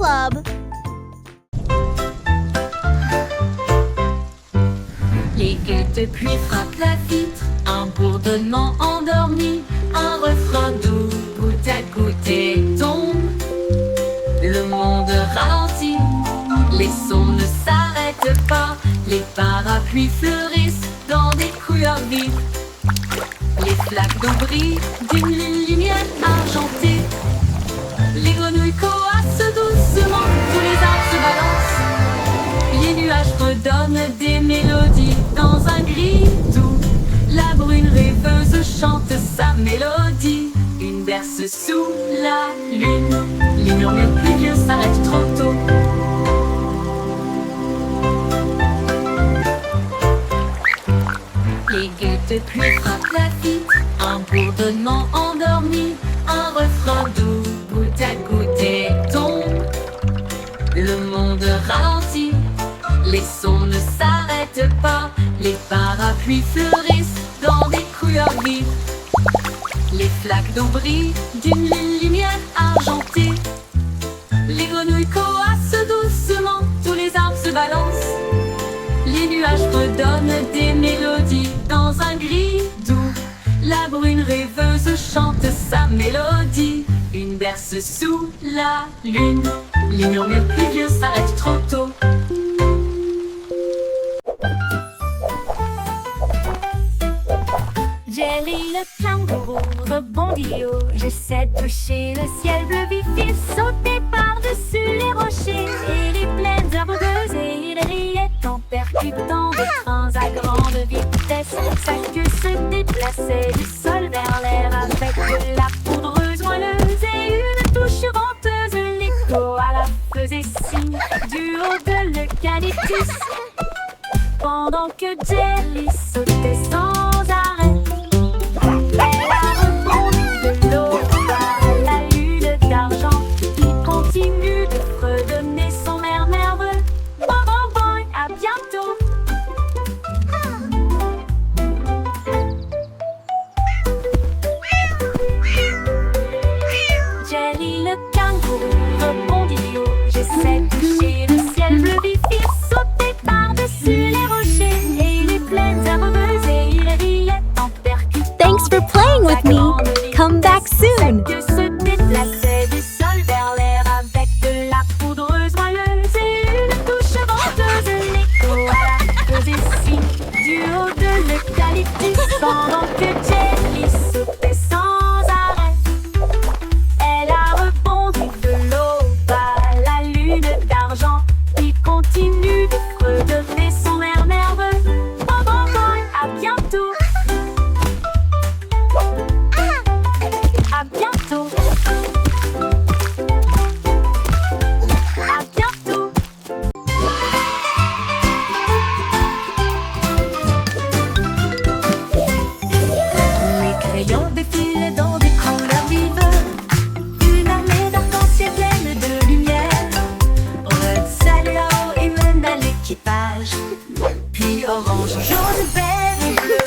Club. Les guettes de pluie frappent la vitre, un bourdonnement endormi, un refrain doux, goutte à goutte et tombe. Le monde ralentit, les sons ne s'arrêtent pas, les parapluies fleurissent dans des couleurs vives. Les flaques d'eau brillent d'une lumière argentée. Les grenouilles coassent doucement, tous les arbres se balancent. Les nuages redonnent des mélodies dans un gris doux. La brune rêveuse chante sa mélodie. Une berce sous la lune. Les murmures pluvieux s'arrêtent trop tôt. Les guettes de pluie frappent la vitre, un bourdonnement endormi, un refrain doux, goutte à goutte et tombe. Le monde ralentit, les sons ne s'arrêtent pas, les parapluies fleurissent dans des couleurs vives. Les flaques d'eau brillent d'une lumière argentée. Les grenouilles coassent doucement, tous les arbres se balancent. Les nuages redonnent des mélodies dans un gris doux. La brune rêveuse chante sa mélodie. Une berce sous la lune. Les murmures pluvieux s'arrêtent trop tôt. Jelly le kangourou rebondit haut. J'essaie de toucher le ciel bleu vif. Il sautait par-dessus les rochers et les plaines herbeuses. Et il riait en percutant des trains à grande vitesse. Sa queue se déplaçait du sol vers l'air avec de la poudreuse moelleuse et une touche venteuse. L'écho à la faisait signe du haut de l'eucalyptus. Pendant que Jelly sautait sans arrêt, elle a rebondi de l'eau à la lune d'argent qui continue de fredonner son air nerveux. Bon, bon, bon, à bientôt. Jelly le kangourou rebondit haut. J'essaie de toucher le ciel bleu vif. Il sautait par-dessus les rochers et les plaines herbeuses et il riait en percutant. Thanks for playing with me. Come back soon. Que se déplaçait du sol vers l'air avec de la poudreuse moelleuse et une touche venteuse. L'écho à la faisait signe du haut de l'eucalyptus. Pendant que Jelly sautait sans arrêt, elle a rebondi de l'eau à la lune d'argent qui continue de fredonner son air nerveux. Bon, bon, bon, à bientôt. À bientôt. À bientôt. Les crayons défilent dans des couleurs vives. Une armée d'arc-en-ciel pleine de lumière. Red, salut là-haut et mène à l'équipage. Puis orange, jaune, vert et bleu.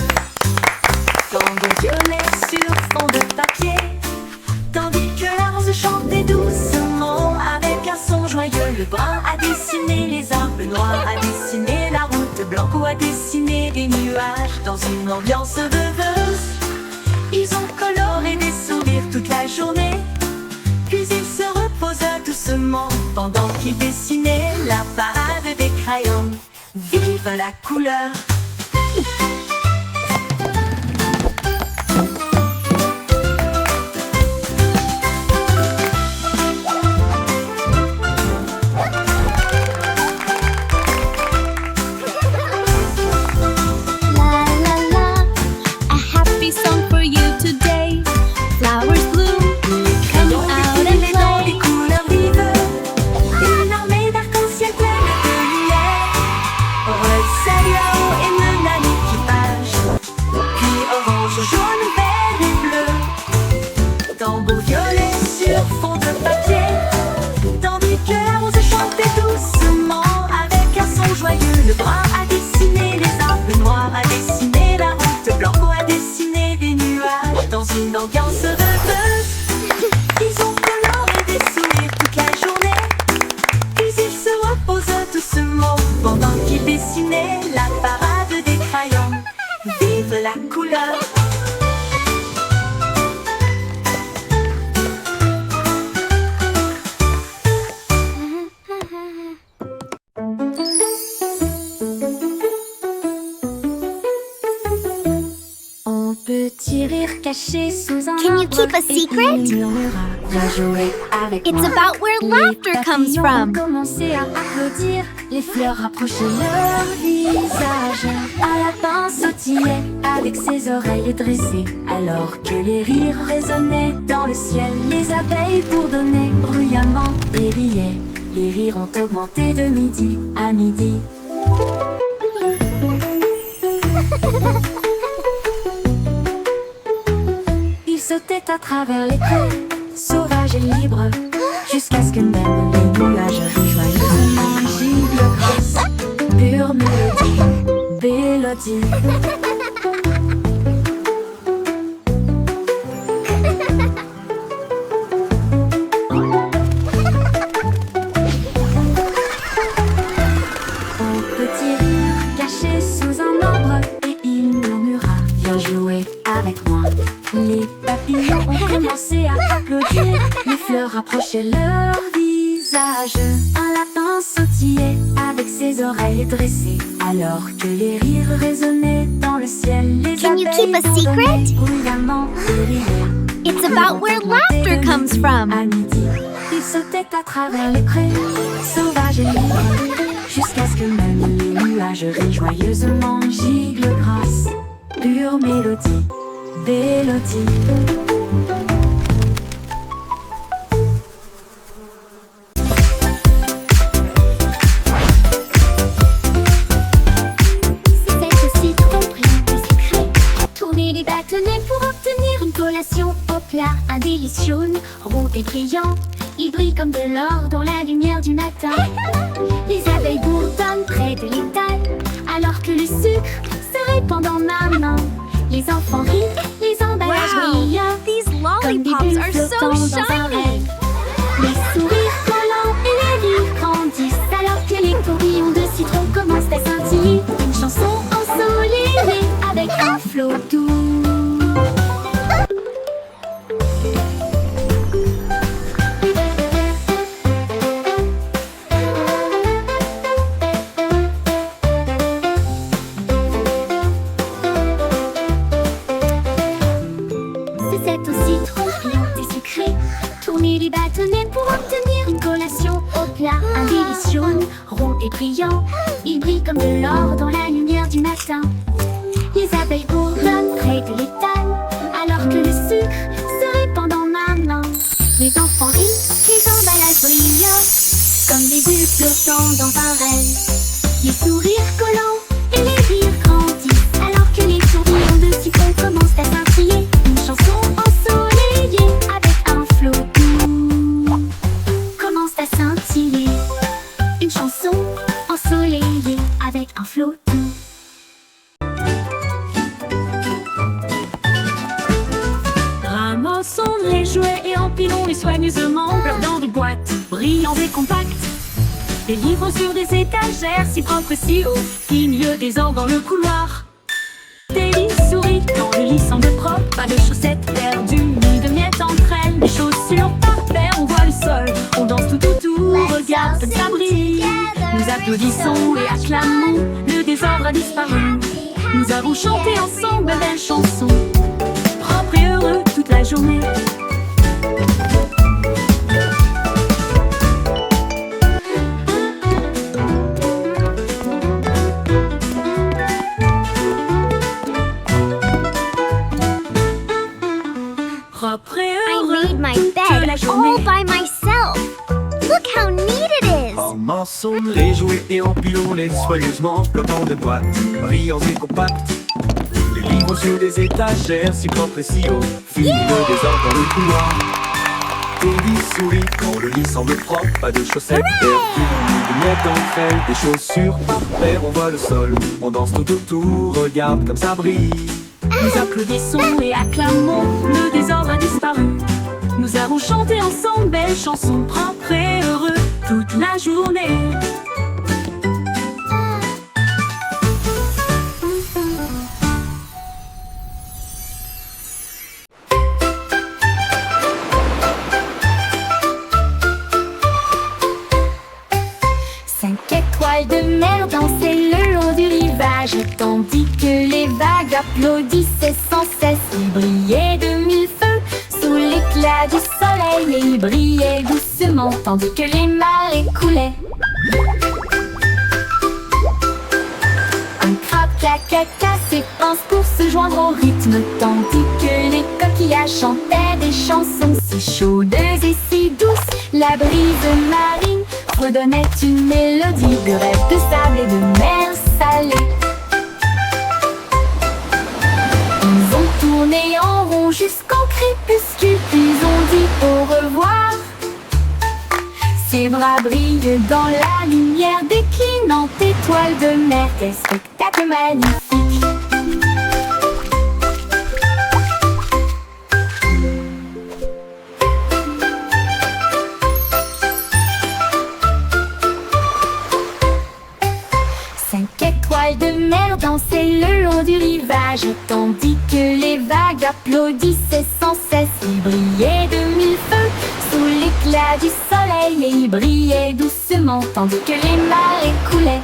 Tango violet sur fond de papier. Tandis que la rose chantait doucement avec un son joyeux. Le brun a dessiné les arbres, noirs a dessiné la route, blanco a dessiné des nuages dans une ambiance rêveuse. Ils ont coloré des sourires toute la journée. Puis ils se reposent doucement pendant qu'ils dessinaient la parade des crayons. Vive la couleur! La la la, a happy song for you today. Flowers bloom, come out and Dans des play. couleurs vives, une armée d'arc-en-ciel pleine de lumière. Rose, salut là-haut et mène à l'équipage. Puis orange, jaune, vert et bleu. Tambour violet sur fond de papier. Tandis que la rose chantait doucement avec un son joyeux. Le brun a dessiné les arbres, le noir a dessiné la route, blanco a dessiné des nuages dans une ambiance rêveuse. Ils ont coloré des sourires toute la journée. la couleur. On peut rire caché sous un Can you arbre keep a et secret? il murmura, viens jouer avec It's moi. about where Les laughter comes papillons from. ont commencé à applaudir, les fleurs rapprochaient leur visage. Un lapin sautillait avec ses oreilles dressées, alors que les rires résonnaient dans le ciel. Les abeilles bourdonnaient bruyamment et riaient. Les rires ont augmenté de midi à midi. Il sautait à travers les prés, sauvage et libre, jusqu'à ce que même les nuages rejoignent un gigle grasse. Pure mélodie. Un petit rire caché sous un arbre et il murmura, viens jouer avec moi. Les papillons ont commencé à applaudir, les fleurs rapprochaient leur visage. Un lapin sautillait avec ses oreilles dressées, alors que les rires résonnaient dans le ciel. Les Can you abeilles keep a secret? bourdonnaient bruyamment et riaient. It's about where laughter comes from. À midi, il sautait à travers les prés, sauvage et libre, jusqu'à ce que même les nuages rient joyeusement. Gigle grasse, pure mélodie. C'est aussi trop brillant et secret. Tourner les bâtonnets pour obtenir une collation au plat. Un délicieux rond et brillant. Il brille comme de l'or dans la lumière du matin. Les abeilles bourdonnent près de l'étal, alors que le sucre se répand dans ma main. Les enfants rient, les emballages brillent. These Comme des lollipops bulles are so flottant dans un shiny. rêve. Les sourires collants et les rires grandissent, alors que les tourbillons de citron commencent à scintiller. Une chanson ensoleillée avec un flot doux. C'est aussi trop brillant et sucré. Tourner les bâtonnets pour obtenir une collation au plat. Un délicieux rond et brillant. Il brille comme de l'or dans la lumière du matin. Les abeilles bourdonnent près de l'étal, alors que le sucre se répand dans ma main. Les enfants rient, les emballages brillent, comme des bulles flottant dans un rêve. Les sourires collants et les rires grandissent, alors que les tourbillons de citron commencent à scintiller. Une chanson ensoleillée avec un flot doux commence à scintiller. Une chanson ensoleillée avec un flot doux. Ramassons les jouets et empilons-les soigneusement dans des boîtes brillantes et compactes. Des livres sur des étagères si propres si hauts, qui milieu des ordres dans le couloir. Des lits souris dans le lit semble propre, pas de chaussettes perdues ni de miettes entre elles. Les chaussures par paire, on voit le sol, on danse tout, regarde comme ça brille. Nous applaudissons et acclamons, le désordre a disparu. Nous avons chanté ensemble de belles chansons, propres et heureux toute la journée. Propre et I heureux made my toute bed la all journée. by myself. Look how neat it is. Ramassons les jouets et empilons-les soigneusement, flottant de boîtes, brillants et compacts. Les livres sur des étagères, si propres et si hauts, finit le désordre dans le couloir. Des lits souris quand le lit semble propre, pas de chaussettes perdues, ni de miettes entre elles. Des chaussures par paire, on voit le sol, on danse tout autour, regarde comme ça brille. Nous applaudissons et acclamons, le désordre a disparu. Nous avons chanté ensemble belles chansons, propres et heureux toute la journée. vagues applaudissaient sans cesse. Il brillait de mille feux sous l'éclat du soleil, et il brillait doucement tandis que les marées coulaient. Un crabe caca ses pinces pour se joindre au rythme, tandis que les coquillages chantaient des chansons si chaudes et si douces. La brise marine redonnait une mélodie de rêve de sable et de mer salée. Ils ont tourné en rond jusqu'au crépuscule, puis ont dit au revoir. Ses bras brillent dans la lumière déclinante étoile de mer. Quel spectacle magnifique! Cinq étoiles de mer dansaient le long du rivage, tandis que les vagues applaudissaient sans cesse. Il brillait de mille feux sous l'éclat du soleil, et il brillait doucement tandis que les marées coulaient.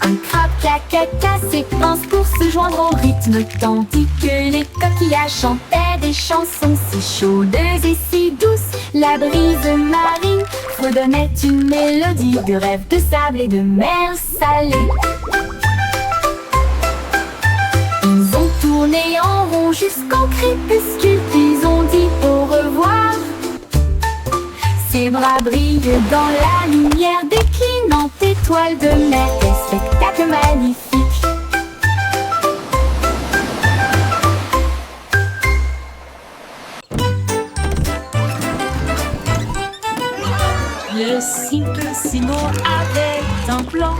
Un crabe caca ses pinces pour se joindre au rythme, tandis que les coquillages chantaient des chansons si chaudes et si douces. La brise marine redonnait une mélodie de rêve de sable et de mer salée. Ils ont tourné en rond jusqu'au crépuscule, puis ont dit au revoir. Ses bras brillent dans la lumière déclinante étoile de mer. Quel spectacle magnifique! Le simple Simon avait un plan,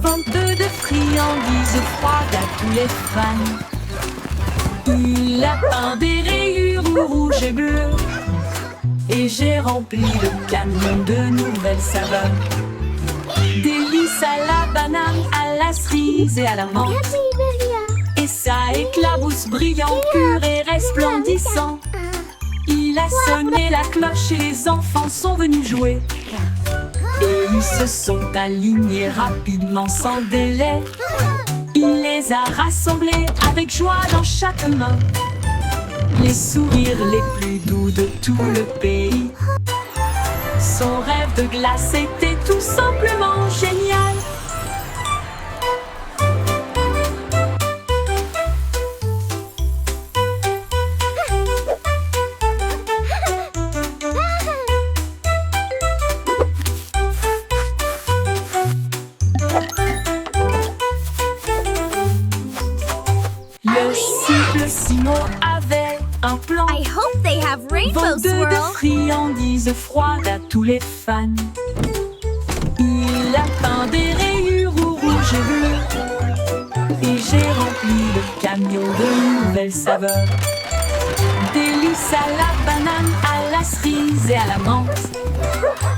venteux de friandises froides à tous les fans. Il a peint des rayures rouges et bleues, et j'ai rempli le camion de nouvelles saveurs. Délices à la banane, à la cerise et à la menthe. Et ça éclabousse brillant, pur et resplendissant. Il a sonné la cloche et les enfants sont venus jouer. Et ils se sont alignés rapidement sans délai. Il les a rassemblés avec joie dans chaque main. Les sourires les plus doux de tout le pays. Son rêve de glace était tout simplement génial. Le simple Simon avait un plan, I hope they have rainbow venteux de swirl. friandises froides à tous les fans. Il a peint des rayures rouges et bleues, et j'ai rempli le camion de nouvelles saveurs. Délices à la banane, à la cerise et à la menthe.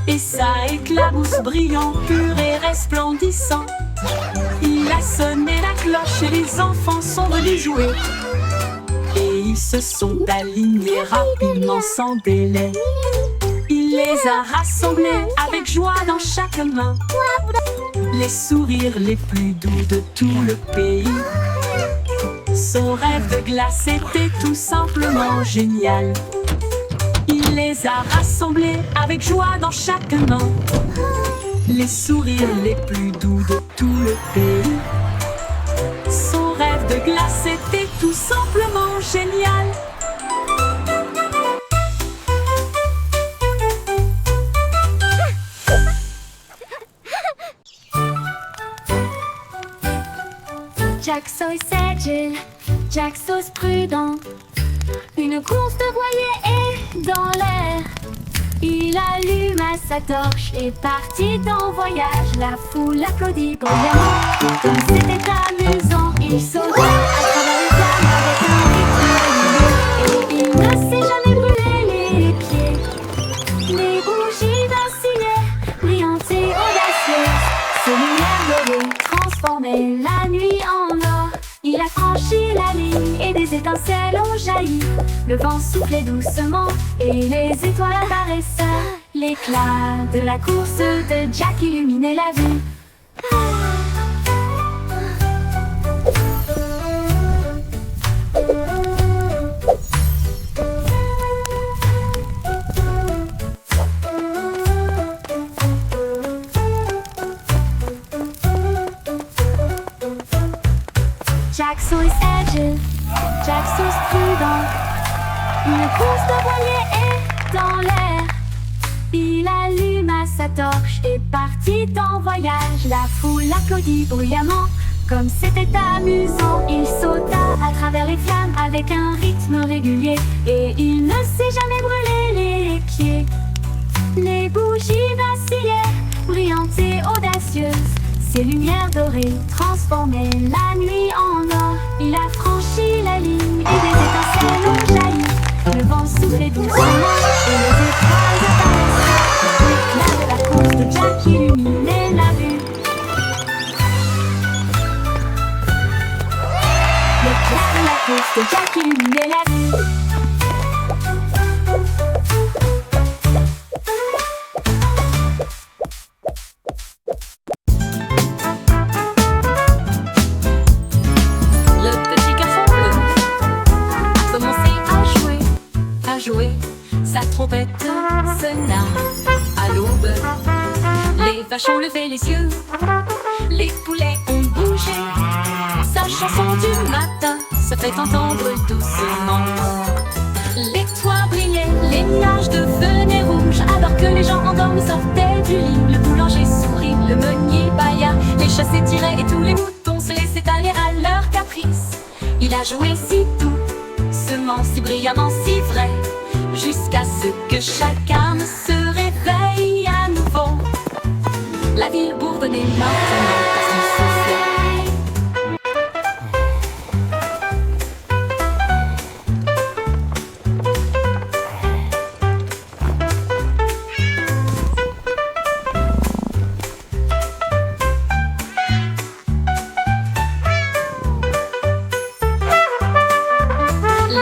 Et ça éclabousse brillant, pur et resplendissant. Il a sonné la cloche et les enfants sont venus jouer. Et ils se sont alignés rapidement sans délai. Il les a rassemblés avec joie dans chaque main. Les sourires les plus doux de tout le pays. Son rêve de glace était tout simplement génial. Il les a rassemblés avec joie dans chaque main. Les sourires les plus doux de tout le pays. Son rêve de glace était tout simplement génial. Jack Sauce agile, Jack Sauce prudent. Une course de voilier est dans l'air. Il alluma sa torche et partit en voyage. La foule applaudit bruyamment, comme c'était amusant. Il sauta à travers les flammes avec un rythme lumineux. Et il ne s'est jamais brûlé les pieds. Les bougies vacillaient, brillantes et audacieuses. Ses lumières dorées transformaient la nuit en or. Il a franchi la ligne et des étincelles ont jailli. Le vent soufflait doucement et les étoiles apparaissaient. L'éclat de la course de Jack illuminait la vue. tous prudents. Une course de voilier est dans l'air. Il alluma sa torche et partit en voyage. La foule l'applaudit bruyamment, comme c'était amusant. Il sauta à travers les flammes avec un rythme régulier, et il ne s'est jamais brûlé les pieds. Les bougies vacillaient, brillantes et audacieuses. Ses lumières dorées transformaient la nuit en or. Il a franchi la ligne et des étincelles ont jailli. Le vent soufflait doucement et les étoiles apparaissaient. L'éclat de la course de Jack illuminait la vue. L'éclat de la course de Jack illuminait la vue. Sa trompette sonna à l'aube. Les vaches ont levé les yeux, les poulets ont bougé. Sa chanson du matin se fait entendre doucement. Les toits brillaient, les nuages devenaient rouges, alors que les gens endormis sortaient du lit. Le boulanger sourit, le meunier bâilla, les chats s'étiraient et tous les moutons se laissaient aller à leur caprice. Il a joué si doucement, si brillamment, si vrai, jusqu'à ce que chacun se réveille à nouveau. La ville bourdonnait maintenant parce qu'il soufflait.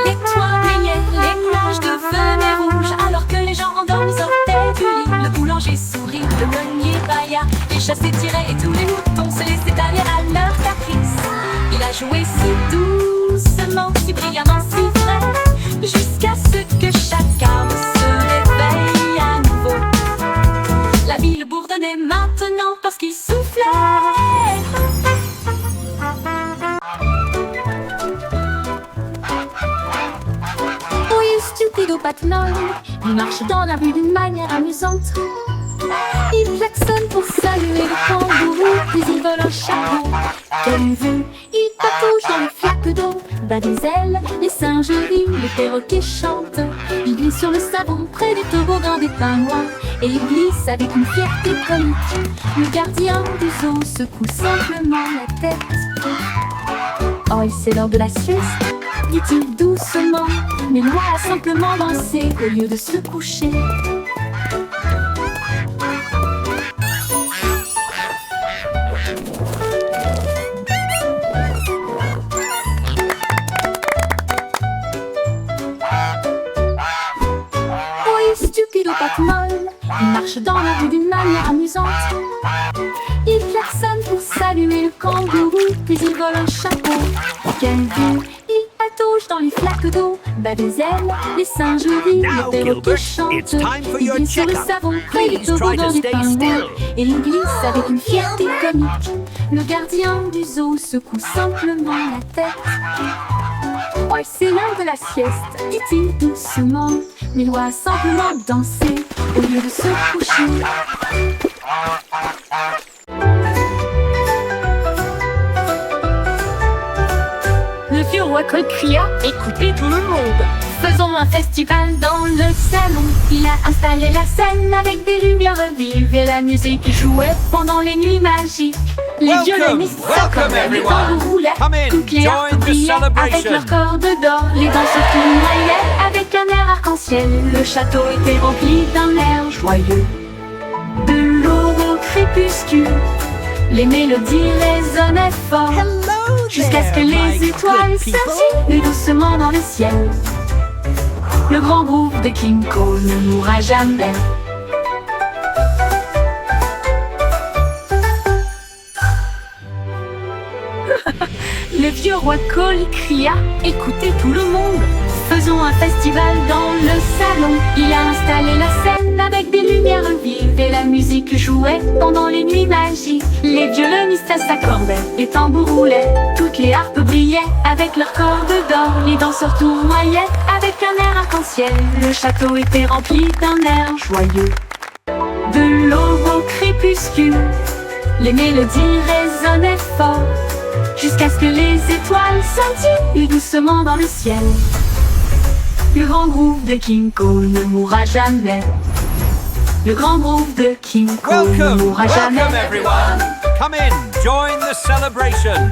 Les toits brillaient, les nuages devenaient rouges, alors que les gens endormis sortaient du lit. Le boulanger sourit, le meunier bâilla, les chats s'étiraient et tous les moutons se laissaient aller à leur caprice. Il a joué si doucement, si brillamment, si vrai, jusqu'à ce que chacun se réveille à nouveau. La ville bourdonnait maintenant parce qu'il soufflait. Stupido Patnol, il marche dans la rue d'une manière amusante. Il klaxonne pour saluer le kangourou, puis il vole un chapeau. Quelle vue! Il patauge dans les flaques d'eau, bat des ailes, les singes rient, les perroquets chantent. Il glisse sur le savon près du toboggan des pingouins, et il glisse avec une fierté comique. Le gardien du zoo secoue simplement la tête. Oh, et c'est l'heure de la sieste, dit-il doucement, mais Loi a simplement dansé au lieu de se coucher. Oui, stupido Patmol, il marche dans la rue d'une manière amusante. Il klaxonne pour saluer le kangourou, puis il vole un chapeau. Quelle vue! Il patauge dans les flaques d'eau, bat des ailes, les singes rient, Now, les perroquets Gilbert, chantent. it's time for Il your glisse sur le checkup. savon près du Please try toboggan to des stay pingouins, still. et il glisse avec une fierté comique. Le gardien du zoo secoue simplement la tête. Oh, c'est l'heure de la sieste, dit-il doucement, mais Loi a simplement dansé au lieu de se coucher. Le vieux roi Cole cria « Écoutez tout le monde !» Faisons un festival dans le salon. Il a installé la scène avec des lumières vives et la musique qui jouait pendant les nuits magiques. Les Welcome, violonistes welcome s'accompaient, les everyone. tambours roulaient, Come in, toutes les join harpes the brillaient avec celebration. leurs cordes d'or. Les danseurs tournoyaient avec un air arc-en-ciel. Le château était rempli d'un air joyeux. De l'aube au crépuscule, les mélodies résonnaient fort, jusqu'à ce que les étoiles scintillent doucement dans le ciel. Le grand groupe de King Cole ne mourra jamais. Le vieux roi Cole cria « Écoutez tout le monde, Faisons un festival dans le salon. Il a installé la scène avec des lumières vives et la musique jouait pendant les nuits magiques. Les violonistes s'accordaient, les tambours roulaient, toutes les harpes brillaient avec leurs cordes d'or. Les danseurs tournoyaient avec un air arc-en-ciel. Le château était rempli d'un air joyeux. De l'aube au crépuscule, les mélodies résonnaient fort, jusqu'à ce que les étoiles scintillent doucement dans le ciel. Le grand groove de King Cole ne mourra jamais. Le grand groove de King Cole ne mourra jamais. Welcome everyone! Come in, join the celebration!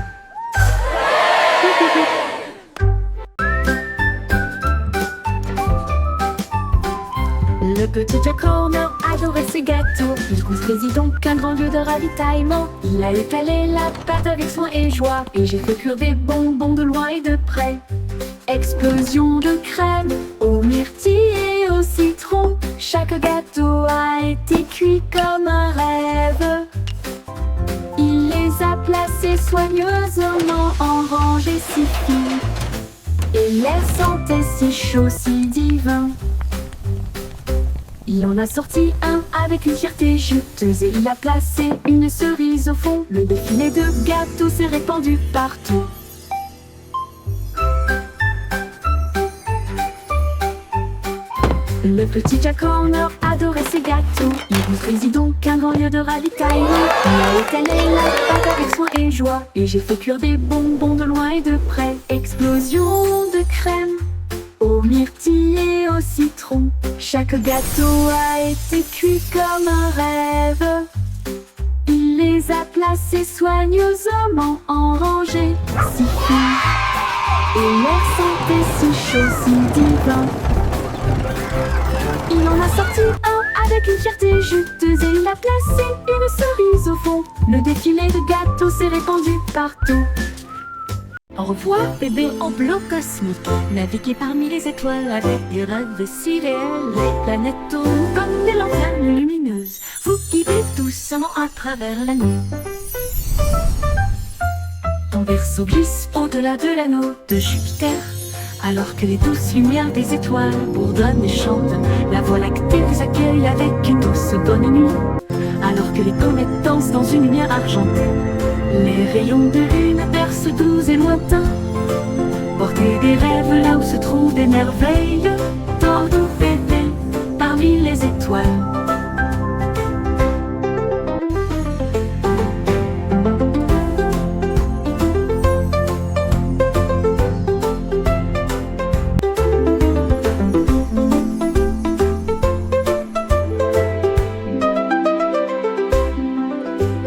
Le petit Jack Horner adorait ses gâteaux. Il construisit donc un grand lieu de ravitaillement. Il a étalé la pâte avec soin et joie, et j'ai fait cuire des bonbons de loin et de près. Explosion de crème aux myrtilles et au citron. Chaque gâteau a été cuit comme un rêve. Il les a placés soigneusement en rangées si fines, et l'air sentait si chaud, si divin. Il en a sorti un avec une fierté juteuse, et il a placé une cerise au fond. Le défilé de gâteaux s'est répandu partout. Le petit Jack Horner adorait ses gâteaux. Il construisit donc un grand lieu de ravitaillement. Il a étalé la pâte avec soin et joie, et j'ai fait cuire des bonbons de loin et de près. Explosion de crème aux myrtilles et au citron. Chaque gâteau a été cuit comme un rêve. Il les a placés soigneusement en rangées si fines, et l'air sentait si chaud, si divin. Il en a sorti un avec une fierté juteuse, et il a placé une cerise au fond. Le défilé de gâteaux s'est répandu partout. Au revoir, bébé en bloc cosmique. Naviguez parmi les étoiles avec des rêves si réels. Les planètes tournent comme des lanternes lumineuses. Vous guidez doucement à travers la nuit. Ton berceau glisse au-delà de l'anneau de Jupiter, alors que les douces lumières des étoiles bourdonnent et chantent. La Voie lactée vous accueille avec une douce bonne nuit, alors que les comètes dansent dans une lumière argentée. Les rayons de lune bercent doux et lointains. Portez des rêves là où se trouvent des merveilles. Tordons bébé parmi les étoiles.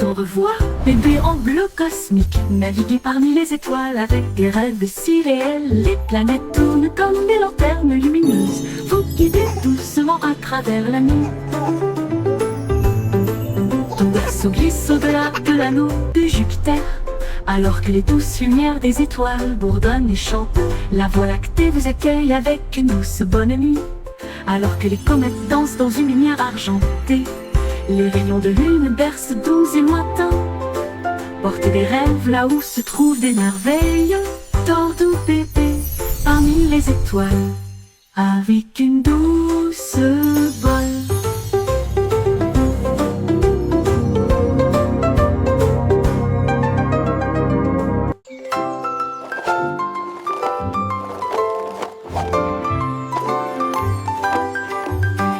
Au revoir, bébé en bleu cosmique. Naviguez parmi les étoiles avec des rêves si réels. Les planètes tournent comme des lanternes lumineuses. Vous guidez doucement à travers la nuit. Ton berceau glisse au-delà de l'anneau de Jupiter, alors que les douces lumières des étoiles bourdonnent et chantent. La Voie lactée vous accueille avec une douce bonne nuit, alors que les comètes dansent dans une lumière argentée. Les rayons de lune bercent doux et lointains. Portez des rêves là où se trouvent des merveilles. Tordons bébé parmi les étoiles avec une douce voile.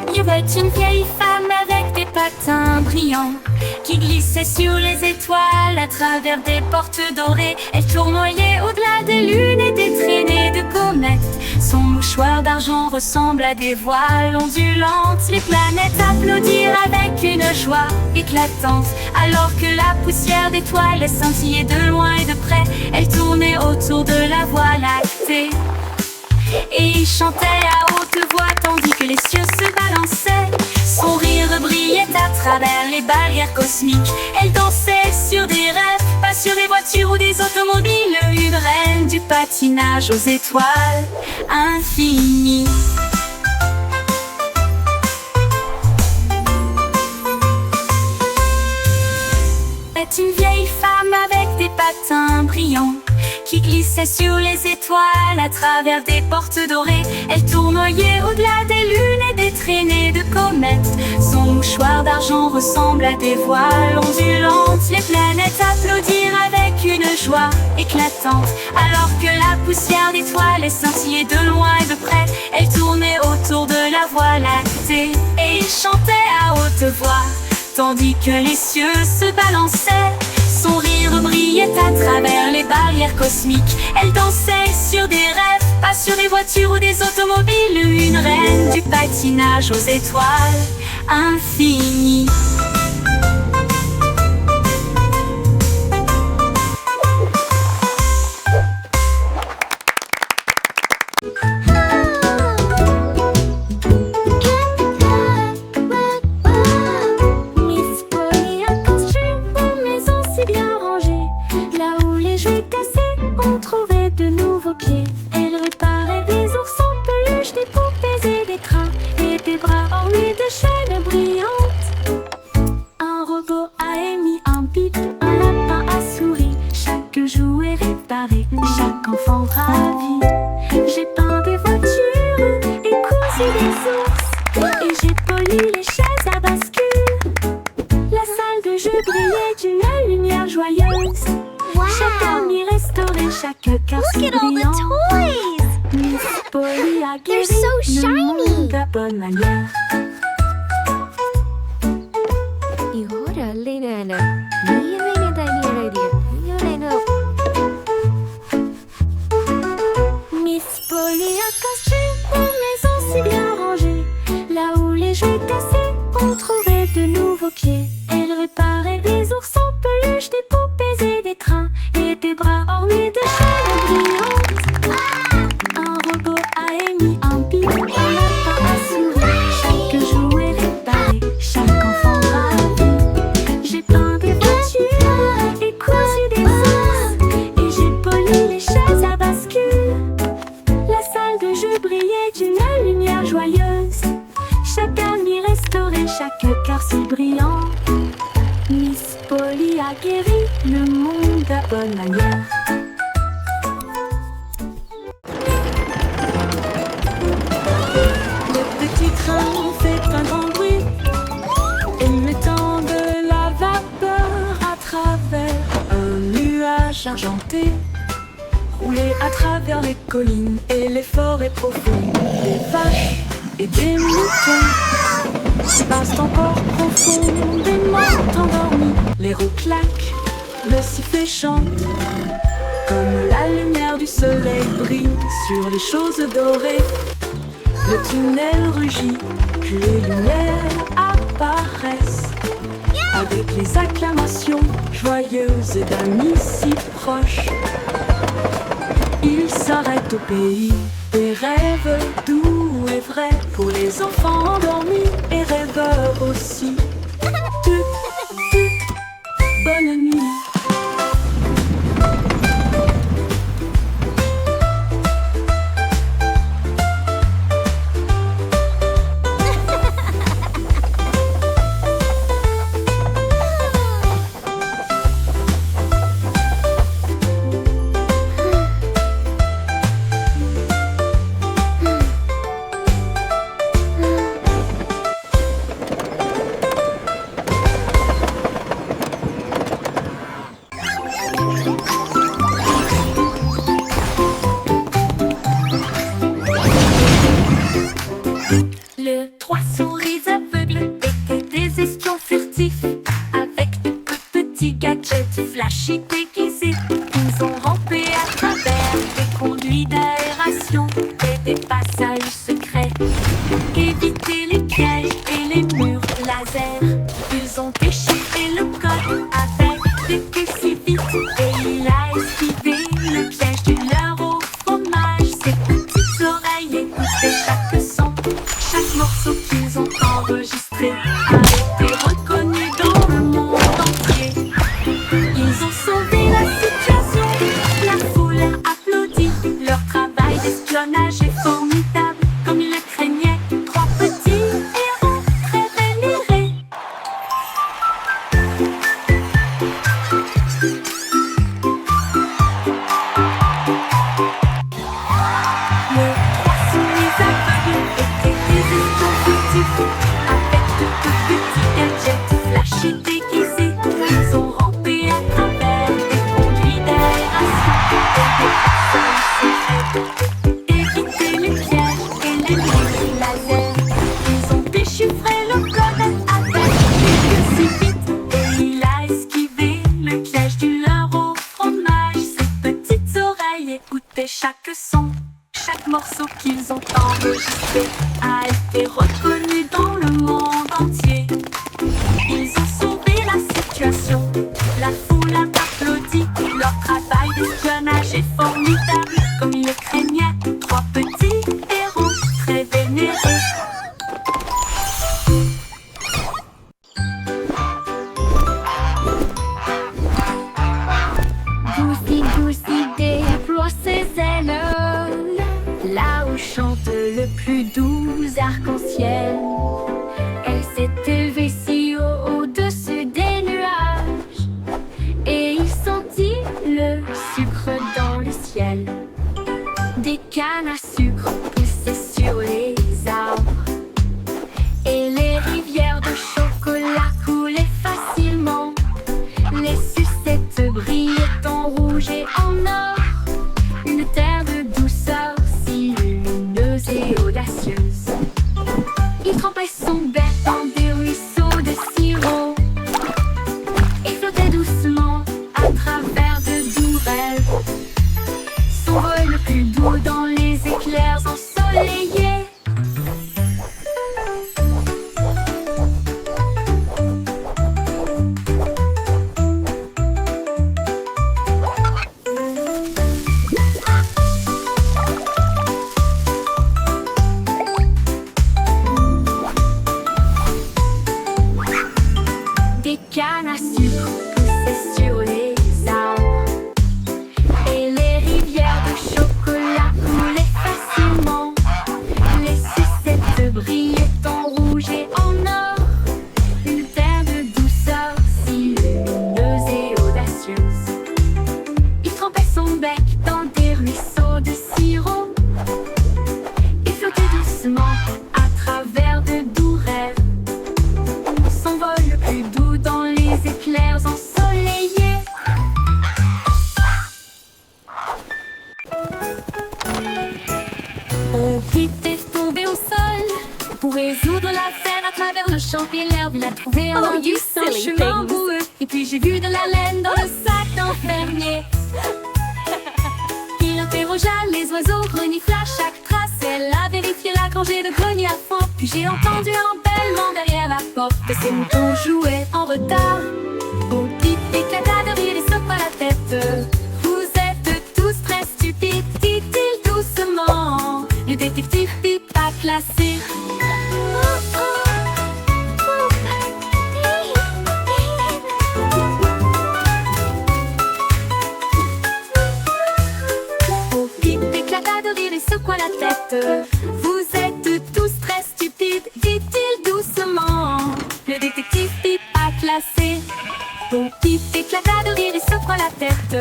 Il y avait une vieille femme avec des patins brillants qui glissait sur les étoiles à travers des portes dorées. Elle tournoyait au-delà des lunes et des traînées de comètes. Son mouchoir d'argent ressemble à des voiles ondulantes. Les planètes applaudirent avec une joie éclatante, alors que la poussière d'étoiles scintillait de loin et de près. Elle tournait autour de la Voie lactée et il chantait à haute voix tandis que les cieux se balançaient. Son rire brillait à travers les barrières cosmiques. Elle dansait sur des rêves, pas sur des voitures ou des automobiles. Une reine du patinage aux étoiles infinies. C'est une vieille femme avec des patins brillants qui glissait sur les étoiles à travers des portes dorées. Elle tournoyait au-delà des lunes et des traînées de comètes. Son mouchoir d'argent ressemble à des voiles ondulantes. Les planètes applaudirent avec une joie éclatante. Alors que la poussière d'étoiles scintillait de loin et de près, elle tournait autour de la Voie lactée et il chantait à haute voix, tandis que les cieux se balançaient. Son rire brillait à travers les barrières cosmiques. Elle dansait sur des rêves, pas sur des voitures ou des automobiles. Une reine du patinage aux étoiles infinies. Miss Polly a construit une maison si bien rangée. Là où les jouets cassés ont trouvé de nouveaux pieds. Elle réparait des oursons peluches, des poupées et des crins, et des bras ornés de chaînes brillantes. Un robot a émis un bip, un lapin a souri. Chaque jouet réparé, chaque enfant ravi. J'ai peint des voitures et cousu des ours, et j'ai poli les chaises à bascule. La salle de jeu brillait d'une lumière joyeuse. Chaque ami restauré, chaque cœur si brillant. Miss Polly a guéri le monde de bonne manière. Miss Polly a construit une maison si bien rangée. Là où les jouets cassés ont trouvé de nouveaux pieds. Elle réparait des oursons peluches, des poupées et des trains, et des bras ornés de chaînes brillantes. Un robot a émis un bip, un lapin a souri. Chaque jouet réparé, chaque enfant ravi. J'ai peint des voitures et cousu des ours, et j'ai poli les chaises à bascule. La salle de jeu brillait d'une lumière joyeuse. Chaque ami restauré, chaque cœur si brillant. Miss Polly a guéri le monde de bonne manière. Le petit train fait un grand bruit, émettant de la vapeur à travers un nuage argenté. Rouler à travers les collines et les forêts profondes, des vaches et des moutons passent encore profondément endormis. Les roues claquent, le sifflet chante, comme la lumière du soleil brille sur les choses dorées. Le tunnel rugit, puis les lumières apparaissent, avec les acclamations joyeuses d'amis si proches. Il s'arrête au pays des rêves doux et vrais, pour les enfants endormis et rêveurs aussi. Bonne nuit. Les trois souris aveugles étaient des espions furtifs, avec de petits gadgets flashy déguisés. Ils ont rampé à travers des conduits d'aération et des passages secrets pour éviter les pièges et les murs laser. Ils ont déchiré le code avec des queues si vite, et il a esquivé le piège du leurre au fromage. Ses petites oreilles écoutaient chaque son. Chaque morceau qu'ils ont enregistré a été reconnu dans le monde entier. Ils ont sauvé la situation, la foule a applaudi. Leur travail d'espionnage est formidable, comme ils le craignaient. Trois petits héros très vénérés. qu'ils ont enregistré a été reconnu dans le monde entier. Ils ont sauvé la situation, la foule a applaudi. Leur travail d'espionnage est formidable, comme ils le craignaient. Trois petits héros très vénérés. Goosey déploie ses ailes, là où chante le plus doux arc-en-ciel. Elle s'est élevée si haut au-dessus des nuages, et il sentit le sucre dans le ciel. Des cannes à sucre poussaient sur les arbres, et les rivières de chocolat coulaient facilement. Les sucettes brillaient en rouge et en or, une terre de douceur si lumineuse et audacieuse. Il trempait son bec dans des ruisseaux de sirop et flottait doucement à travers de doux rêves. Son vol le plus doux dans les éclairs ensoleillés. Des cannes à sucre poussaient sur les arbres, et les rivières de chocolat coulaient facilement. Les sucettes brillaient en rouge et en or, une terre de douceur si lumineuse et audacieuse. Il trempait son bec dans des ruisseaux de sirop et flottait doucement à travers de doux rêves. Son vol le plus doux dans les éclairs ensoleillés. On était tombé au sol pour résoudre la scène à travers le champ et l'herbe. Il a trouvé un indice, un chemin boueux. Et puis j'ai vu de la laine dans le sac d'un fermier. Il interrogea les oiseaux, renifla chaque trace. Elle a vérifié la rangée de greniers à fond. Puis j'ai entendu un bêlement derrière la porte. Ces moutons jouaient en retard. Au type éclata de rire et secoua la tête. Vous êtes tous très stupides, dit-il doucement. Le détective pipe pas classé. Au pipe éclata de rire et secoua la tête. Vous êtes tous très stupides, dit-il doucement. Le détective pipe pas classé. Au pipe éclata de rire et secoua la tête.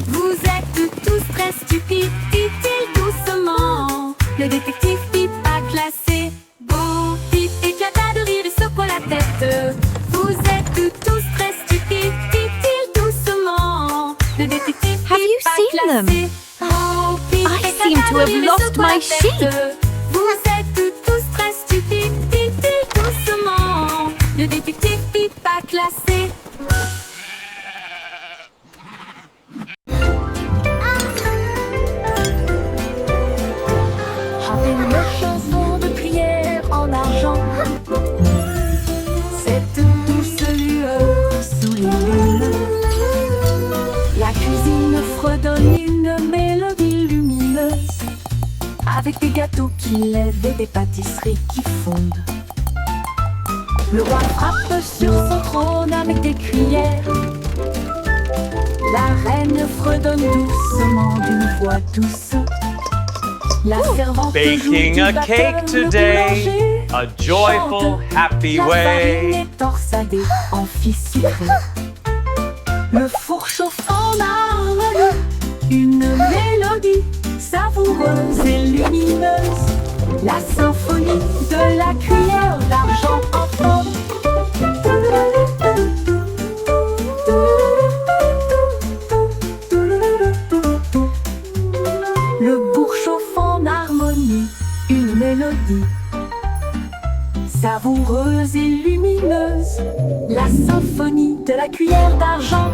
Vous êtes tous très stupides, dit-il doucement. Le détective pipe pas classé. Beau pipe éclata de rire et secoua la tête. Vous êtes tous très stupides, dit-il doucement. Le détective Have you pipe pas seen them? classé. Beau pipe I éclata seem to de have rire et lost secoua la my sheep. tête. Vous êtes tous très stupides, dit-il doucement. Le détective pipe pas classé. Avec une chanson de prière en argent, cette douce lueur souligne. La cuisine fredonne une mélodie lumineuse, avec des gâteaux qui lèvent et des pâtisseries qui fondent. Le roi frappe sur son trône avec des cuillères. La reine fredonne doucement d'une voix douce. La servante Baking joue a du cake batteur, le today, boulanger a joyful, chante. happy La farine way. est torsadée en fils sucré. Le four chauffe en harmonie, une mélodie savoureuse et lumineuse. La symphonie de la cuillère d'argent en forme. Le bourg chauffe en harmonie, une mélodie savoureuse et lumineuse. La symphonie de la cuillère d'argent.